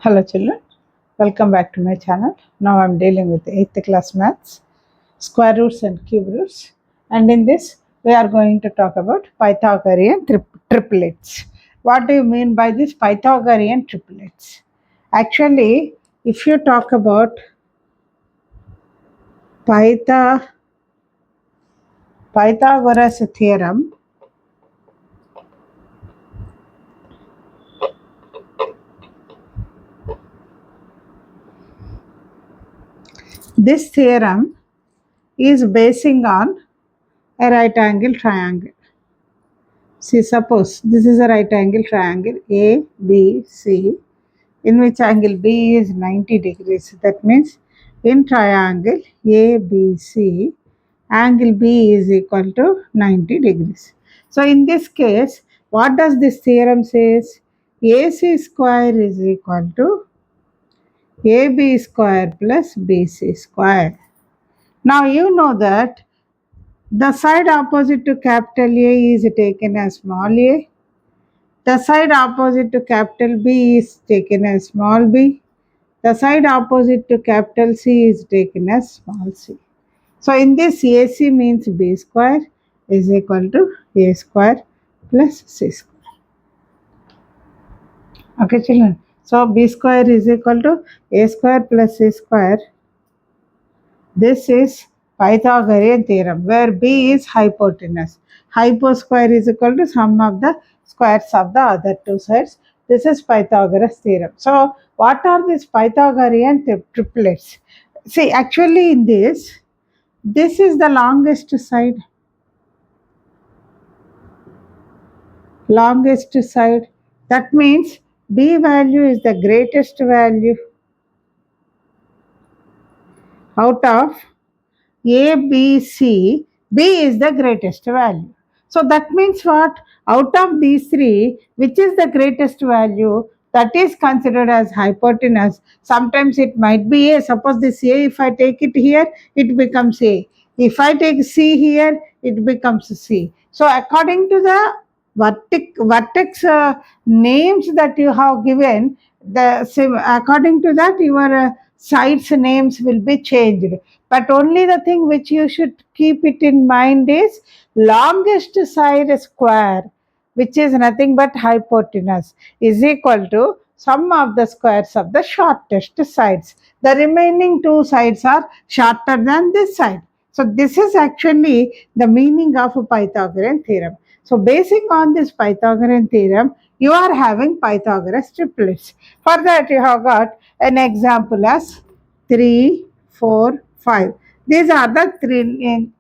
Hello children, welcome back to my channel. Now I am dealing with 8th class maths, square roots and cube roots, and in this we are going to talk about Pythagorean triplets. What do you mean by this Pythagorean triplets? Actually, if you talk about Pythagoras theorem, this theorem is basing on a right angle triangle. See, suppose this is a right angle triangle A, B, C, in which angle B is 90 degrees. That means in triangle ABC, angle B is equal to 90 degrees. So in this case, what does this theorem says? AC square is equal to AB square plus BC square. Now you know that the side opposite to capital A is taken as small a. The side opposite to capital B is taken as small b. The side opposite to capital C is taken as small c. So in this AC means B square is equal to A square plus C square. Okay children. So B square is equal to A square plus C square. This is Pythagorean theorem where B is hypotenuse. Hypo square is equal to sum of the squares of the other two sides. This is Pythagoras theorem. So what are these Pythagorean triplets? See, actually in this is the longest side. Longest side. That means B value is the greatest value out of A, B, C, B is the greatest value. So that means what? Out of these three, which is the greatest value? That is considered as hypotenuse. Sometimes it might be A. Suppose this A, if I take it here, it becomes A. If I take C here, it becomes C. So according to the vertex names that you have given, according to that your sides names will be changed. But only the thing which you should keep it in mind is longest side square, which is nothing but hypotenuse, is equal to sum of the squares of the shortest sides. The remaining two sides are shorter than this side. So this is actually the meaning of a Pythagorean theorem. So basing on this Pythagorean theorem, you are having Pythagoras triplets. For that you have got an example as 3, 4, 5. These are the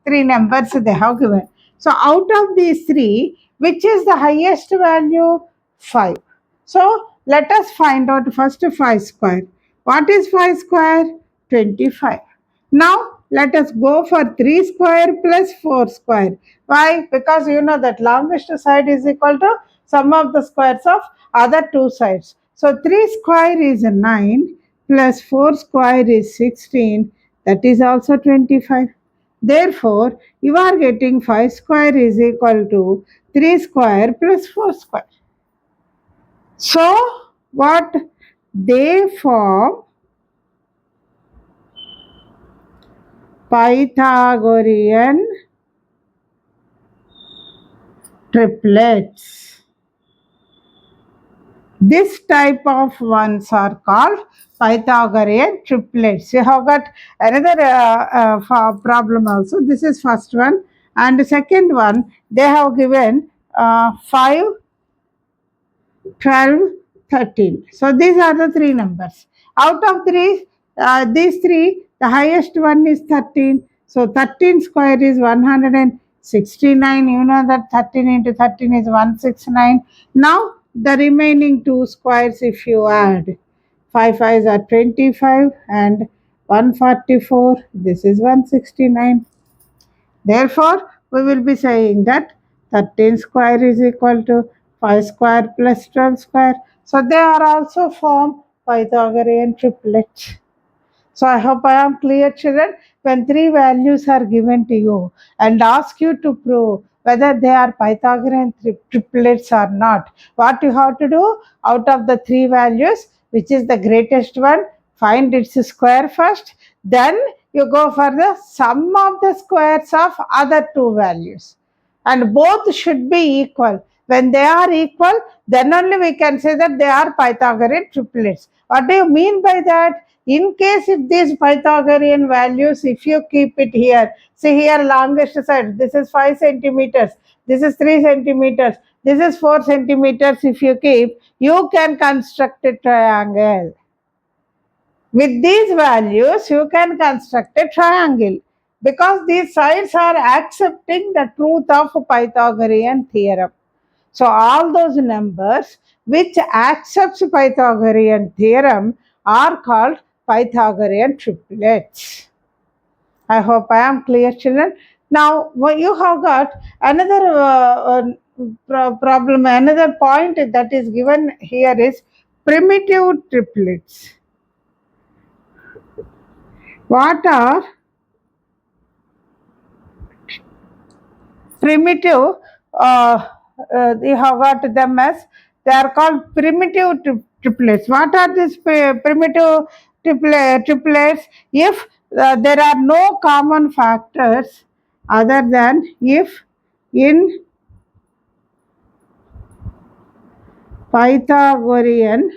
three numbers they have given. So out of these three, which is the highest value? 5. So let us find out first 5 square. What is 5 square? 25. Now let us go for 3 square plus 4 square. Why? Because you know that longest side is equal to sum of the squares of other two sides. So 3 square is 9 plus 4 square is 16. That is also 25. Therefore, you are getting 5 square is equal to 3 square plus 4 square. So, what they form Pythagorean triplets. This type of ones are called Pythagorean triplets. You have got another problem also. This is first one, and the second one they have given 5, 12, 13. So these are the three numbers. Out of these three, the highest one is 13. So 13 square is 169. You know that 13 into 13 is 169. Now the remaining two squares, if you add, 5 5s are 25 and 144. This is 169. Therefore, we will be saying that 13 square is equal to 5 square plus 12 square. So they are also form Pythagorean triplets. So I hope I am clear, children. When three values are given to you and ask you to prove whether they are Pythagorean triplets or not, what you have to do, out of the three values, which is the greatest one, find its square first. Then you go for the sum of the squares of other two values. And both should be equal. When they are equal, then only we can say that they are Pythagorean triplets. What do you mean by that? In case if these Pythagorean values, if you keep it here, see here longest side, this is 5 centimeters, this is 3 centimeters, this is 4 centimeters, if you keep, you can construct a triangle. With these values, you can construct a triangle because these sides are accepting the truth of Pythagorean theorem. So all those numbers which accepts Pythagorean theorem are called Pythagorean triplets. I hope I am clear, children. Now you have got another problem, another point that is given here is primitive triplets. What are primitive? You have got them as they are called primitive triplets. What are these primitive triplets? If there are no common factors other than if in Pythagorean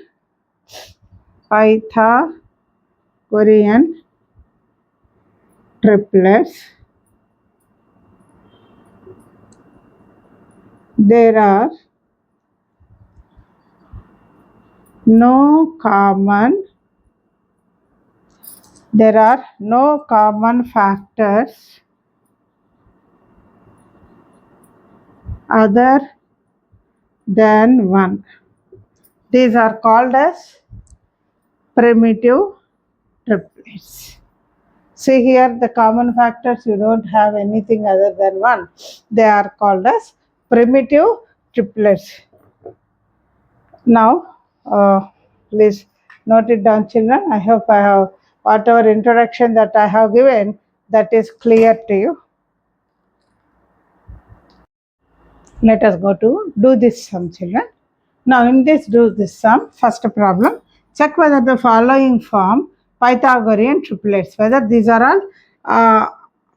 triplets there are no common factors other than 1. These are called as primitive triplets. See here the common factors, you don't have anything other than 1. They are called as primitive triplets. Now, please note it down, children. I hope I have whatever introduction that I have given, that is clear to you. Let us go to do this sum, children. Now in this do this sum, first problem, check whether the following form Pythagorean triplets, whether these are all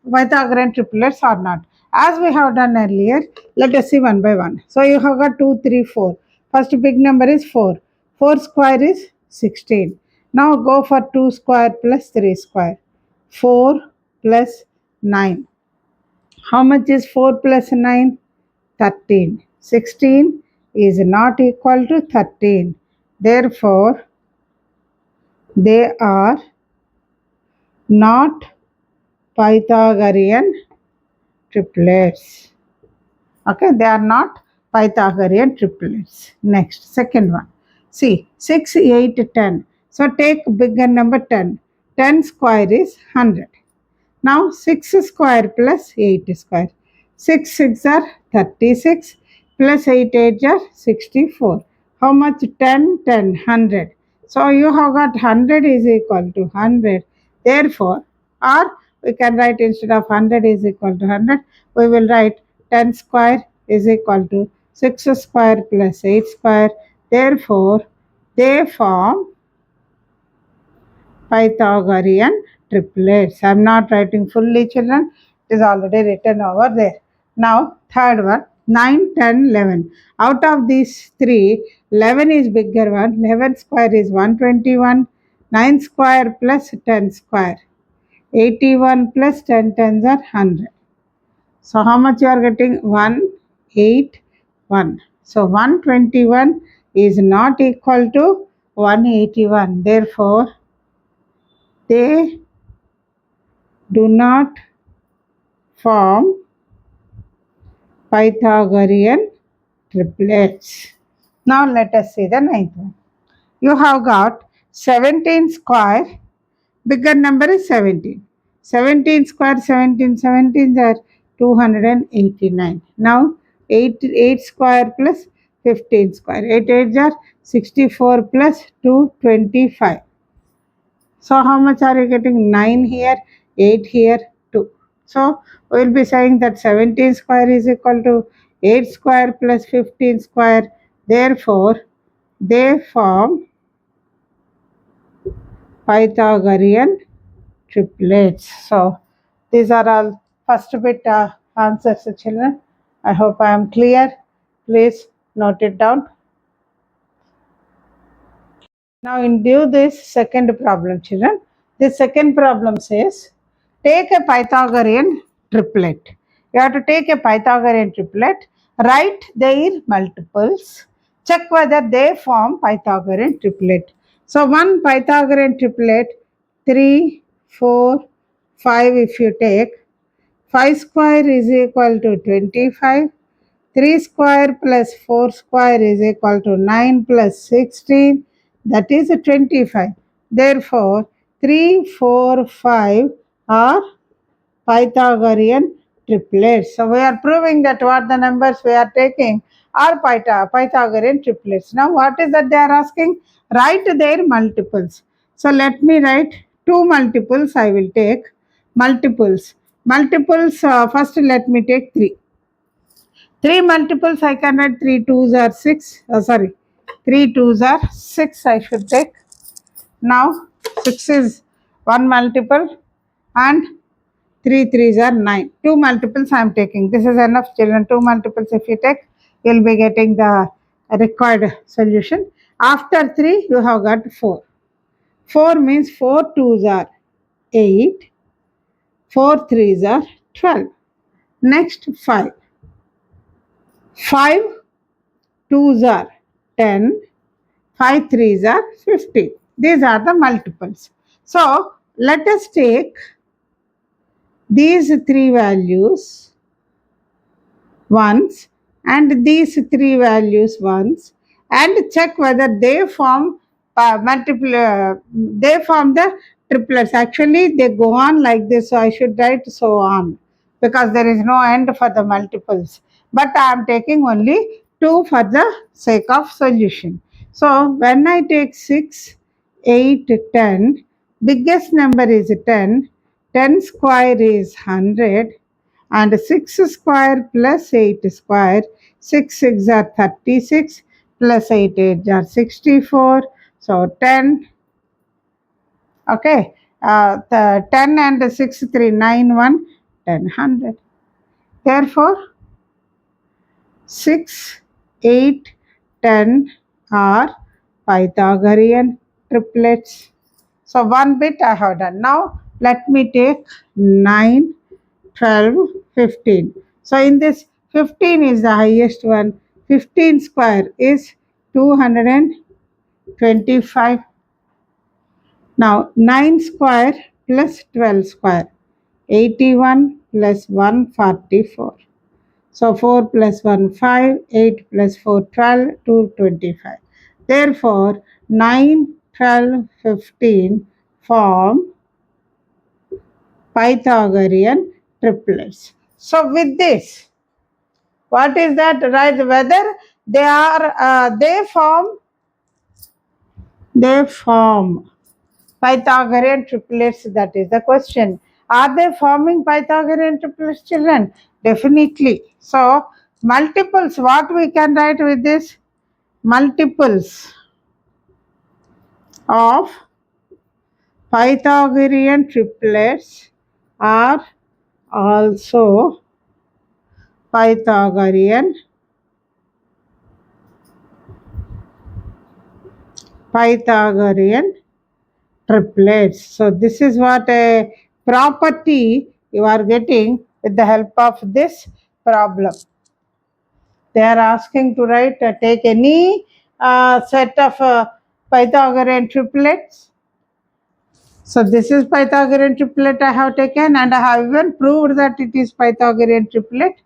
Pythagorean triplets or not. As we have done earlier, let us see one by one. So you have got 2, 3, 4. First big number is 4. 4 square is 16. Now go for 2 square plus 3 square. 4 plus 9. How much is 4 plus 9? 13. 16 is not equal to 13. Therefore, they are not Pythagorean triplets. Okay, they are not Pythagorean triplets. Next, second one. See, 6, 8, 10. So take bigger number 10. 10 square is 100. Now 6 square plus 8 square. 6 6 are 36 plus 8 8 are 64. How much? 10 10 100. So you have got 100 is equal to 100. Therefore, or we can write instead of 100 is equal to 100, we will write 10 square is equal to 6 square plus 8 square. Therefore, they form Pythagorean triplets. I am not writing fully, children. It is already written over there. Now, third one, 9, 10, 11. Out of these three, 11 is bigger one. 11 square is 121. 9 square plus 10 square. 81 plus 10 tens are 100. So, how much you are getting? 181. So, 121 is not equal to 181. Therefore, they do not form Pythagorean triplets. Now let us see the ninth one. You have got 17 square, bigger number is 17. 17 square, 17, 17 are 289. Now 8 square plus 15 square. 8 8 are 64 plus 225. So how much are you getting? 9 here, 8 here, 2. So we will be saying that 17 square is equal to 8 square plus 15 square. Therefore, they form Pythagorean triplets. So these are all first bit answers, children. I hope I am clear. Please note it down. Now do this second problem, children. This second problem says, take a Pythagorean triplet. You have to take a Pythagorean triplet, write their multiples, check whether they form Pythagorean triplet. So one Pythagorean triplet, 3, 4, 5 if you take, 5 square is equal to 25. 3 square plus 4 square is equal to 9 plus 16, that is 25. Therefore, 3, 4, 5 are Pythagorean triplets. So we are proving that what the numbers we are taking are Pythagorean triplets. Now what is that they are asking? Write their multiples. So let me write two multiples I will take. Multiples. Multiples, first let me take 3. 3 multiples I can write, 3 twos are 6. Sorry, 3 twos are 6 I should take. Now 6 is one multiple and 3 threes are 9. 2 multiples I am taking. This is enough, children. 2 multiples if you take, you will be getting the required solution. After 3 you have got 4. 4 means 4 twos are 8. 4 threes are 12. Next 5. 5 twos are 10. 5 threes are 50. These are the multiples. So let us take these three values once and these three values once and check whether they form they form the triplets. Actually they go on like this, so I should write so on because there is no end for the multiples, but I am taking only 2 for the sake of solution. So when I take 6, 8, 10, biggest number is 10. 10 square is 100 and 6 square plus 8 square, 6 6 are 36 plus 8 8 are 64. So 10, okay, the 10 and 6 3 9 1 10 100. Therefore 6, 8, 10 are Pythagorean triplets. So one bit I have done. Now let me take 9, 12, 15. So in this 15 is the highest one. 15 square is 225. Now 9 square plus 12 square, 81 plus 144. So 4 plus 1 5, 8 plus 4 12, 225. Therefore 9, 12, 15 form Pythagorean triplets. So with this, what is that? Right? Whether they form Pythagorean triplets. That is the question. Are they forming Pythagorean triplets, children? Definitely. So multiples. What we can write with this? Multiples of Pythagorean triplets are also Pythagorean triplets. So this is what a property you are getting with the help of this problem. They are asking to write, take any set of Pythagorean triplets. So this is Pythagorean triplet I have taken and I have even proved that it is Pythagorean triplet.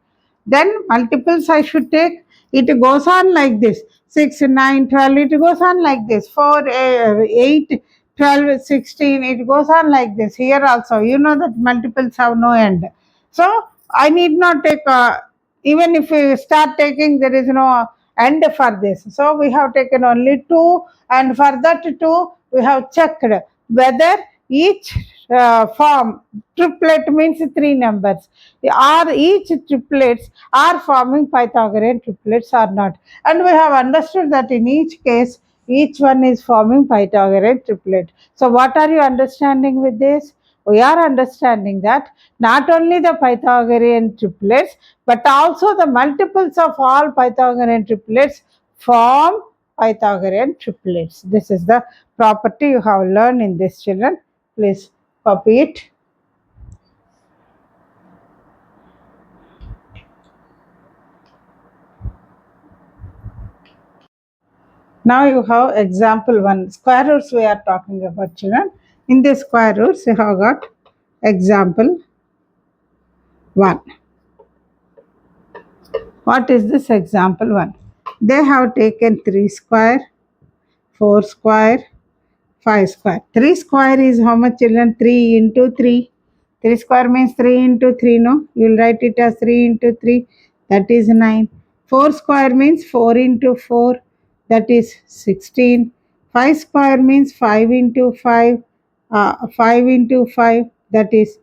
Then multiples I should take. It goes on like this. 6, 9, 12. It goes on like this. 4, 8, 12, 16. It goes on like this. Here also. You know that multiples have no end. So I need not take, even if we start taking, there is no end for this. So we have taken only 2 and for that 2 we have checked whether each form triplet means three numbers, or each triplets are forming Pythagorean triplets or not. And we have understood that in each case, each one is forming Pythagorean triplet. So, what are you understanding with this? We are understanding that not only the Pythagorean triplets, but also the multiples of all Pythagorean triplets form Pythagorean triplets. This is the property you have learned in this, children. Please copy it. Now you have example 1. Square roots we are talking about, children. In this square roots you have got example 1. What is this example 1? They have taken 3 square, 4 square, 5 square. 3 square is how much, children? 3 into 3. 3 square means 3 into 3, no? You will write it as 3 into 3. That is 9. 4 square means 4 into 4. That is 16. 5 square means 5 into 5. 5 into 5. That is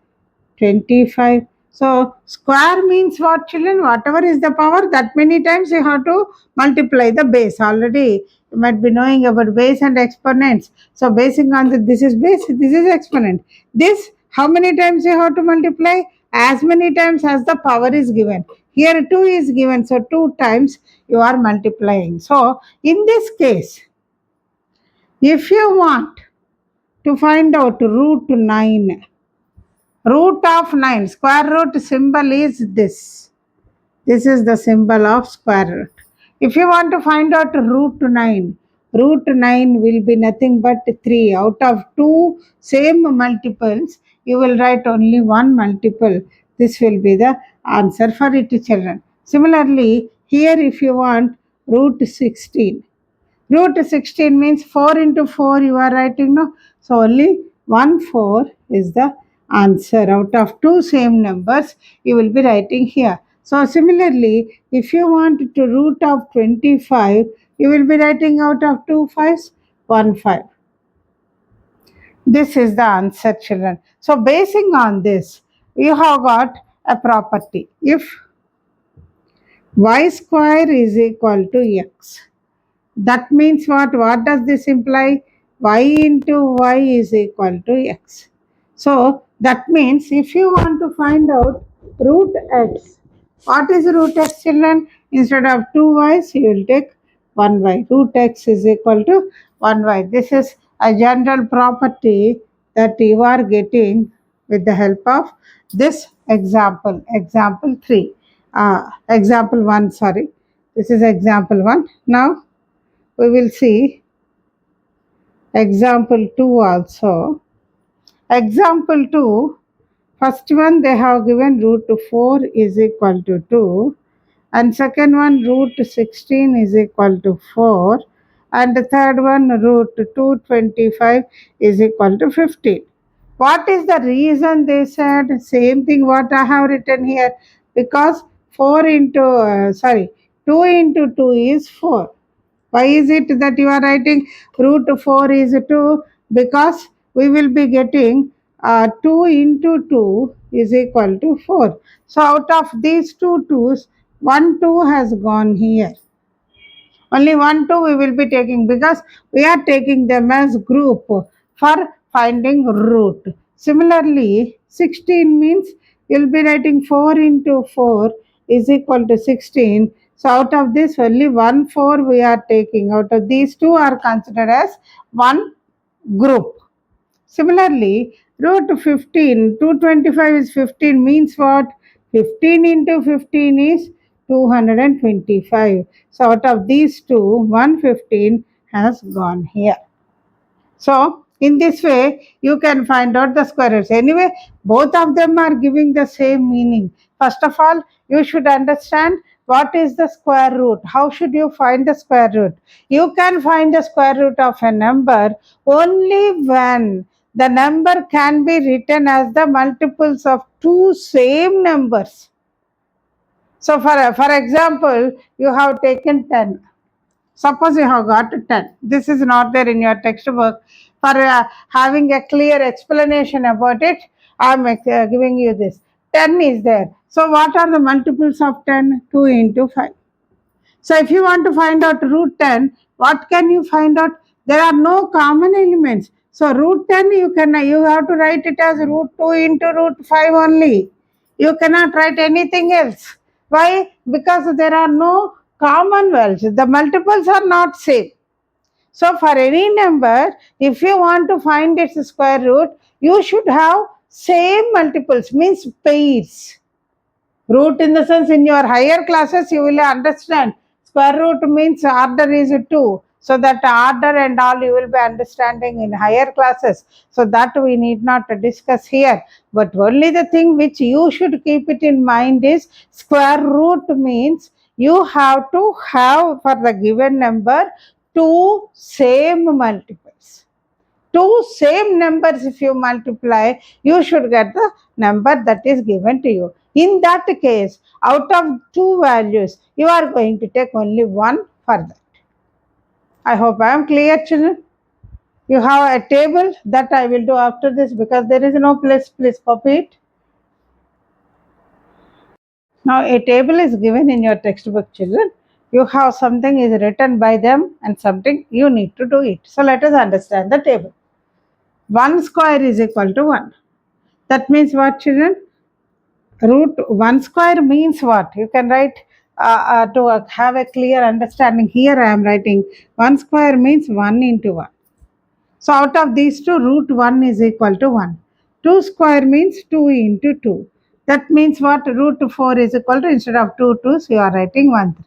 25. So square means what, children? Whatever is the power, that many times you have to multiply the base. Already you might be knowing about base and exponents. So basing on this is base, this is exponent. This, how many times you have to multiply? As many times as the power is given. Here 2 is given, so 2 times you are multiplying. So in this case, if you want to find out root 9, root of 9, square root symbol is this. This is the symbol of square root. If you want to find out root 9 will be nothing but 3. Out of 2 same multiples, you will write only one multiple. This will be the answer for it, children. Similarly, here if you want root 16, root 16 means 4 into 4 you are writing, no? So only 1 4 is the answer. Out of 2 same numbers you will be writing here. So similarly, if you want to root of 25, you will be writing out of 2 5s 1 5. This is the answer, children. So basing on this, you have got a property. If y square is equal to x, that means what? What does this imply? Y into y is equal to x. So that means if you want to find out root x, what is root x, children? Instead of 2y's, you will take 1y. Root x is equal to 1y. This is a general property that you are getting with the help of this example. Example 3. Example 1, sorry. This is example 1. Now we will see example 2 also. Example 2, first one they have given root 4 is equal to 2, and second one root 16 is equal to 4, and the third one root 225 is equal to 15. What is the reason they said same thing what I have written here? Because 4 into 2 into 2 is 4. Why is it that you are writing root 4 is 2? Because we will be getting 2 into 2 is equal to 4. So out of these two 2's, one 2 has gone here. Only 1 2 we will be taking because we are taking them as group for finding root. Similarly, 16 means you will be writing 4 into 4 is equal to 16. So out of this only 1 4 we are taking. Out of these two are considered as one group. Similarly, root 15, 225 is 15 means what? 15 into 15 is 225. So out of these two, 115 has gone here. So in this way, you can find out the square roots. Anyway, both of them are giving the same meaning. First of all, you should understand what is the square root. How should you find the square root? You can find the square root of a number only when the number can be written as the multiples of two same numbers. So for example, you have taken 10. Suppose you have got 10. This is not there in your textbook. For having a clear explanation about it, I am giving you this. 10 is there. So what are the multiples of 10? 2 into 5. So if you want to find out root 10, what can you find out? There are no common elements. So root 10 you have to write it as root 2 into root 5 only. You cannot write anything else. Why? Because there are no common values. The multiples are not same. So for any number, if you want to find its square root, you should have same multiples, means pairs. Root in the sense, in your higher classes you will understand square root means order is 2. So that order and all you will be understanding in higher classes. So that we need not discuss here. But only the thing which you should keep it in mind is square root means you have to have for the given number two same multiples. Two same numbers if you multiply, you should get the number that is given to you. In that case, out of two values, you are going to take only one for that. I hope I am clear, children. You have a table that I will do after this because there is no place. Please copy it. Now a table is given in your textbook, children. You have something is written by them and something you need to do it. So let us understand the table. 1 square is equal to 1. That means what, children? Root 1 square means what? You can write to have a clear understanding. Here I am writing 1 square means 1 into 1. So out of these two, root 1 is equal to 1. 2 square means 2 into 2. That means what? Root 4 is equal to, instead of 2 2's, you are writing 1 3.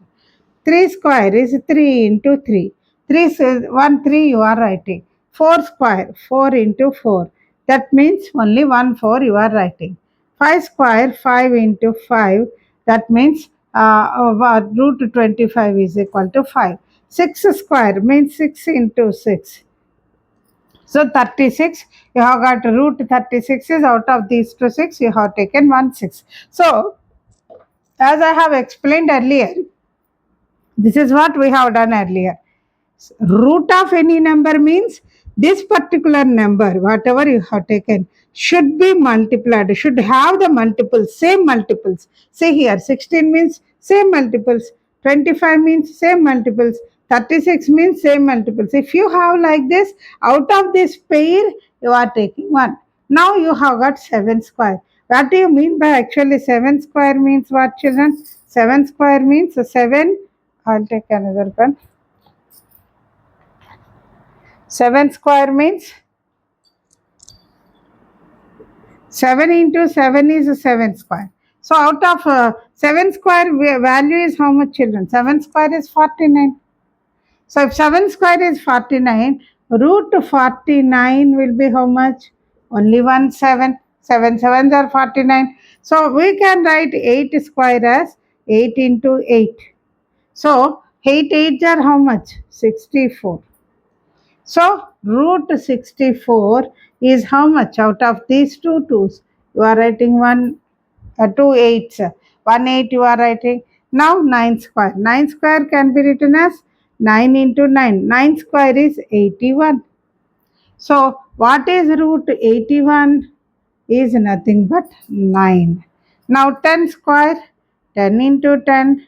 3 square is 3 into 3. 3 is 1 3 you are writing. 4 square 4 into 4. That means only 1 4 you are writing. 5 square 5 into 5. That means root 25 is equal to 5. 6 square means 6 into 6. So 36, you have got root 36 is out of these two 6, you have taken 1 6. So as I have explained earlier, this is what we have done earlier. Root of any number means this particular number, whatever you have taken, should be multiplied, should have the multiples, same multiples. See here, 16 means same multiples, 25 means same multiples, 36 means same multiples. If you have like this, out of this pair, you are taking 1. Now you have got 7 square. What do you mean by actually 7 square means what, children? 7 square means 7. I'll take another pen. 7 square means 7 into 7 is 7 square. So out of 7 square value is how much, children? 7 square is 49. So if 7 square is 49, root 49 will be how much? Only 1 7. 7 sevens are 49. So we can write 8 square as 8 into 8. So 8 8s are how much? 64. So root 64 is how much out of these two twos? You are writing 2 eights. 1 8 you are writing. Now 9 square. 9 square can be written as 9 into 9. 9 square is 81. So what is root 81? Is nothing but 9. Now 10 square. 10 into 10.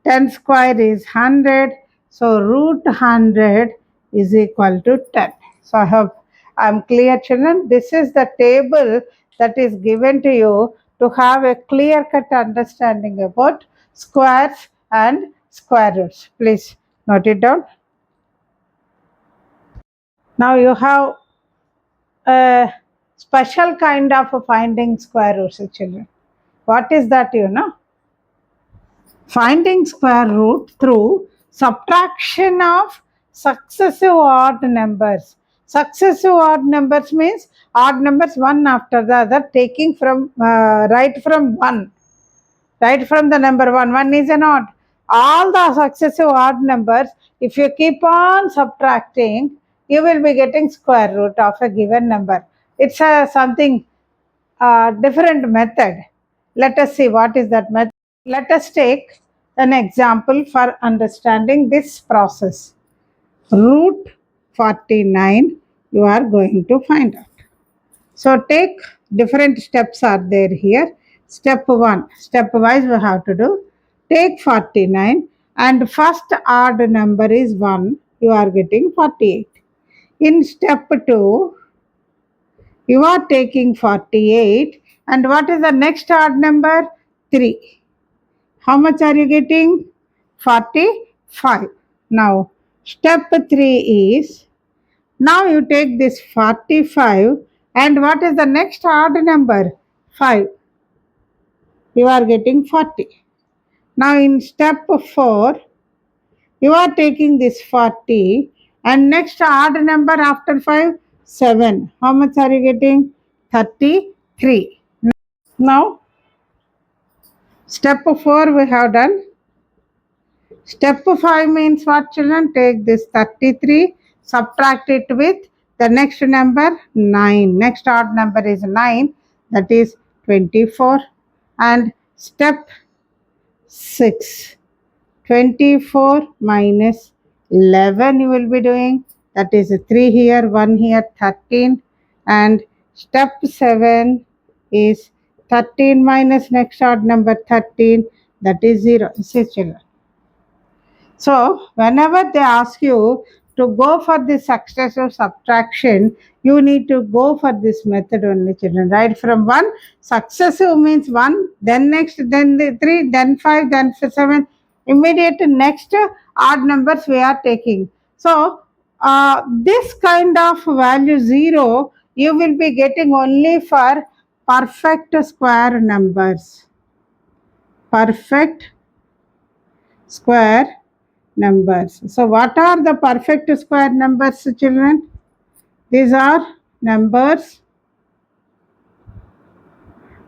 10 square is 100. So root 100 is equal to 10. So I hope I am clear, children. This is the table that is given to you to have a clear cut understanding about squares and square roots. Please note it down. Now you have a special kind of finding square roots, children. What is that, you know? Finding square root through subtraction of successive odd numbers. Successive odd numbers means odd numbers one after the other, taking from right from 1. Right from the number 1. 1 is an odd. All the successive odd numbers, if you keep on subtracting, you will be getting square root of a given number. It's a something different method. Let us see what is that method. Let us take an example for understanding this process. Root 49 you are going to find out. So take different steps are there here. Step 1, stepwise we have to do. Take 49 and first odd number is 1, you are getting 48. In step 2, you are taking 48 and what is the next odd number? 3. How much are you getting? 45. Now, step 3 is, now you take this 45 and what is the next odd number? 5. You are getting 40. Now, in step 4, you are taking this 40 and next odd number after 5, 7. How much are you getting? 33. Now, step 4 we have done. Step 5 means what, children? Take this 33, subtract it with the next number 9. Next odd number is 9, that is 24. And step 6, 24 minus 11 you will be doing, that is 3 here, 1 here, 13. And step 7 is 13 minus next odd number 13, that is 0. See, children. So, whenever they ask you to go for this successive subtraction, you need to go for this method only, children. Right from 1, successive means 1, then next, then 3, then 5, then 7. Immediate next odd numbers we are taking. So, this kind of value 0, you will be getting only for perfect square numbers. Perfect square numbers. So, what are the perfect square numbers, children? These are numbers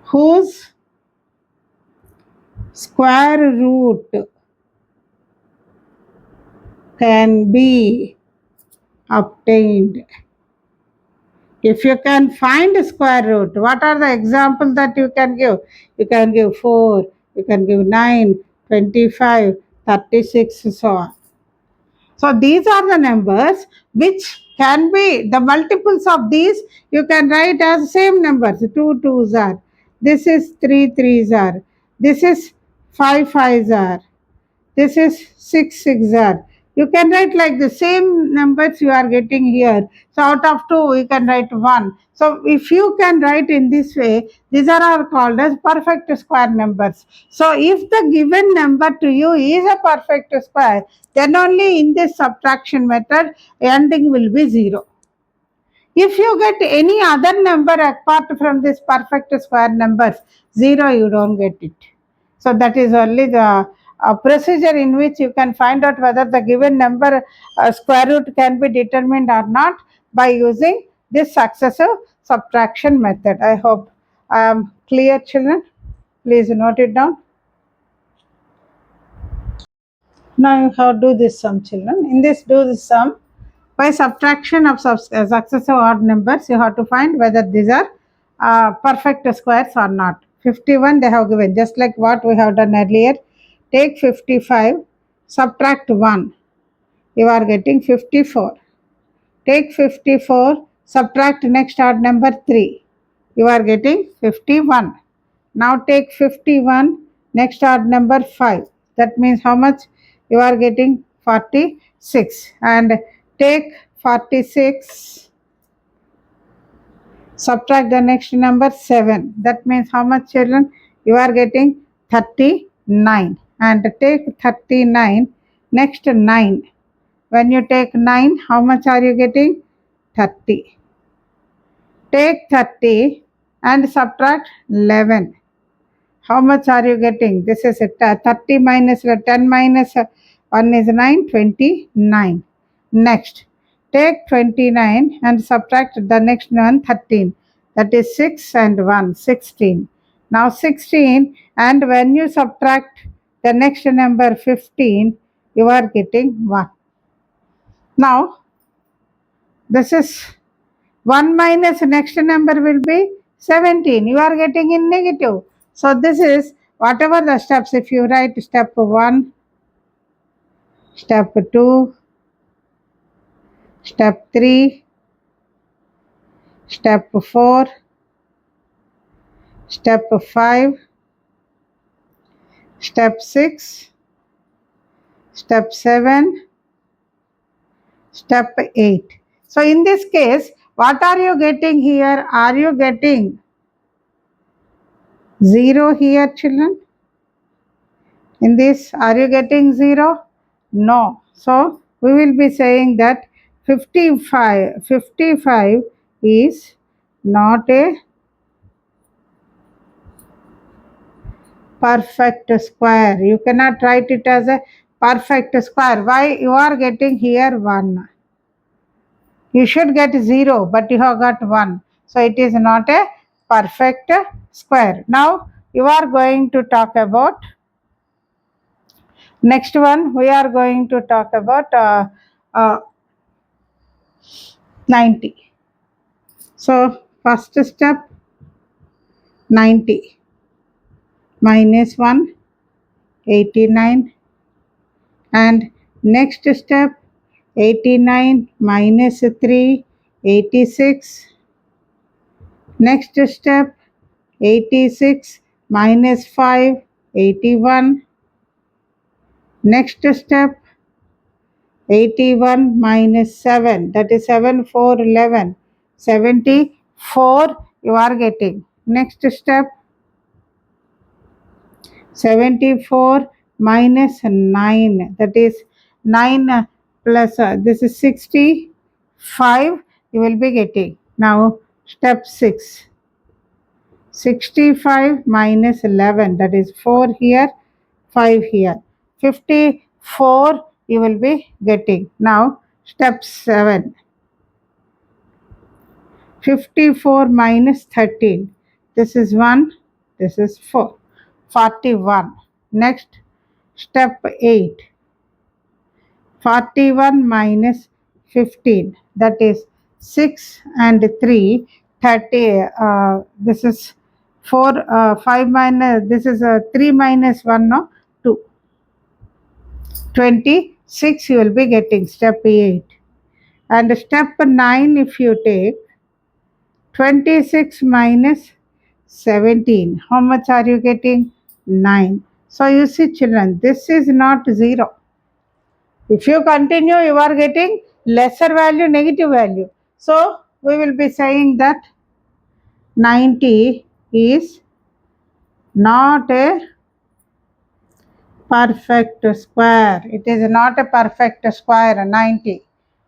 whose square root can be obtained. If you can find a square root, what are the examples that you can give? You can give 4, you can give 9, 25, 36, so on. So these are the numbers which can be the multiples of these. You can write as same numbers. 2 twos are. This is 3 threes are. This is 5 fives are. This is 6 six are. You can write like the same numbers you are getting here. So out of 2 you can write 1. So if you can write in this way, these are called as perfect square numbers. So if the given number to you is a perfect square, then only in this subtraction method ending will be 0. If you get any other number apart from this perfect square numbers, 0 you don't get it. So that is only the procedure in which you can find out whether the given number square root can be determined or not by using this successive subtraction method. I hope I am clear, children. Please note it down. Now you have to do this sum, children. In this, do this sum. By subtraction of successive odd numbers, you have to find whether these are perfect squares or not. 51 they have given, just like what we have done earlier. Take 55, subtract 1, you are getting 54. Take 54, subtract next odd number 3, you are getting 51. Now take 51, next odd number 5. That means how much? You are getting 46. And take 46, subtract the next number 7. That means how much, children? You are getting 39. And take 39, next 9. When you take 9, how much are you getting? 30. Take 30 and subtract 11. How much are you getting? This is 30 minus 10 minus 1 is 9, 29. Next, take 29 and subtract the next one, 13. That is 6 and 1, 16. Now 16, and when you subtract the next number 15, you are getting 1. Now, this is 1 minus next number will be 17. You are getting in negative. So this is whatever the steps, if you write step 1, step 2, step 3, step 4, step 5, step 6, step 7, step 8. So in this case, what are you getting here? Are you getting 0 here, children? In this, are you getting 0? No. So we will be saying that 55 is not a perfect square. You cannot write it as a perfect square. Why? You are getting here 1. You should get 0, but you have got 1. So it is not a perfect square. Now you are going to talk about next one. We are going to talk about uh, 90. So first step 90 minus 1 89, and next step 89 minus 3 86, next step 86 minus 5 81, next step 81 minus 7, that is 7 4 11, 74 you are getting. Next step 74 minus 9, that is 9 plus this is 65 you will be getting. Now step 6, 65 minus 11, that is 4 here 5 here, 54 you will be getting. Now step 7, 54 minus 13, this is 1, this is 4, 41. Next step 8, 41 minus 15, that is 6 and 3 30, this is 4 5 minus, this is 3 minus 1 no 2, 26 you will be getting. Step 8. And step 9 if you take 26 minus 17, how much are you getting? 9. So you see children, this is not 0. If you continue, you are getting lesser value, negative value. So we will be saying that 90 is not a perfect square. It is not a perfect square, 90.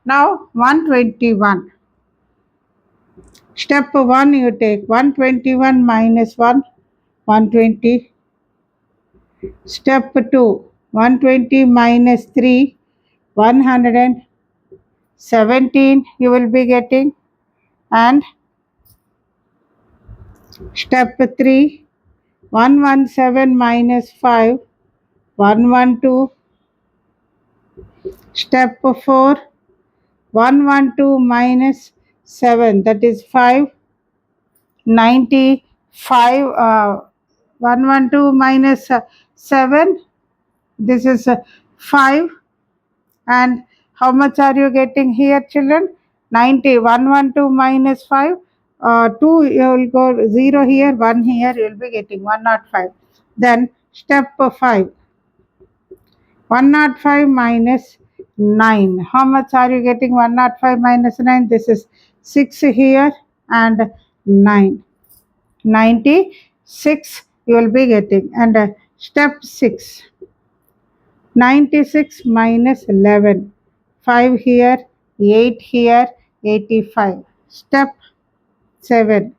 Now 121. Step 1 you take 121 minus 1, 120. Step 2, 120 minus 3, 117 you will be getting. And step 3, 117 minus 5, 112. Step 4, 112 minus 7, that is 5, 95. 112 minus 7, this is 5. And how much are you getting here, children? 90. 112 minus 5, 2 you will go 0 here, 1 here, you will be getting 105. Then step 5, 105 minus 9. How much are you getting? 105 minus 9, this is 6 here and 9. 96 you will be getting. And step 6, 96 minus 11, 5 here, 8 here, 85. Step 7,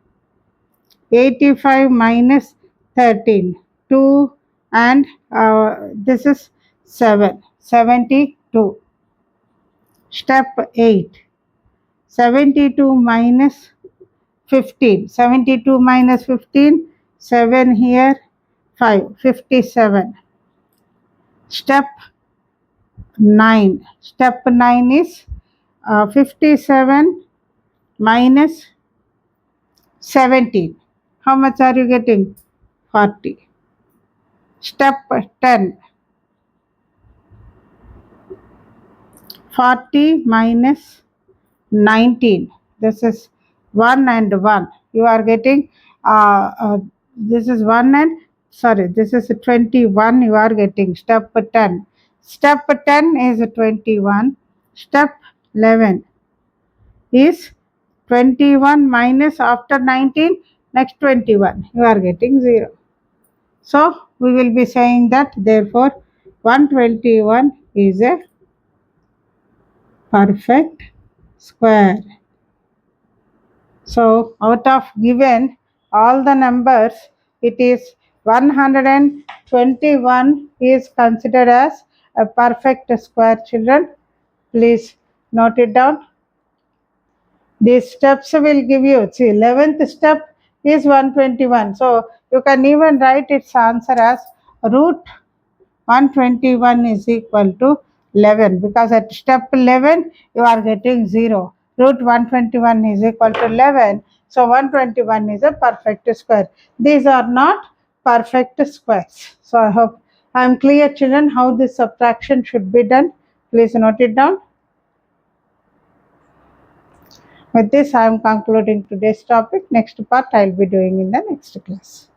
85 minus 13, 2 and this is 7, 72. Step 8, 72 minus 15, 72 minus 15, 7 here, 5, 57. Step 9, step 9 is 57 minus 17. How much are you getting? 40. Step 10, 40 minus 19, this is 1 and 1. You are getting, this is 1 and, sorry, this is 21. You are getting step 10. Step 10 is 21. Step 11 is 21 minus after 19, next 21. You are getting 0. So we will be saying that therefore 121 is a perfect square. So out of given all the numbers, it is 121 is considered as a perfect square, children. Please note it down. These steps will give you, see, 11th step is 121. So you can even write its answer as root 121 is equal to 11, because at step 11 you are getting 0. Root 121 is equal to 11. So 121 is a perfect square. These are not perfect squares. So I hope I am clear, children, how this subtraction should be done. Please note it down. With this, I am concluding today's topic. Next part I will be doing in the next class.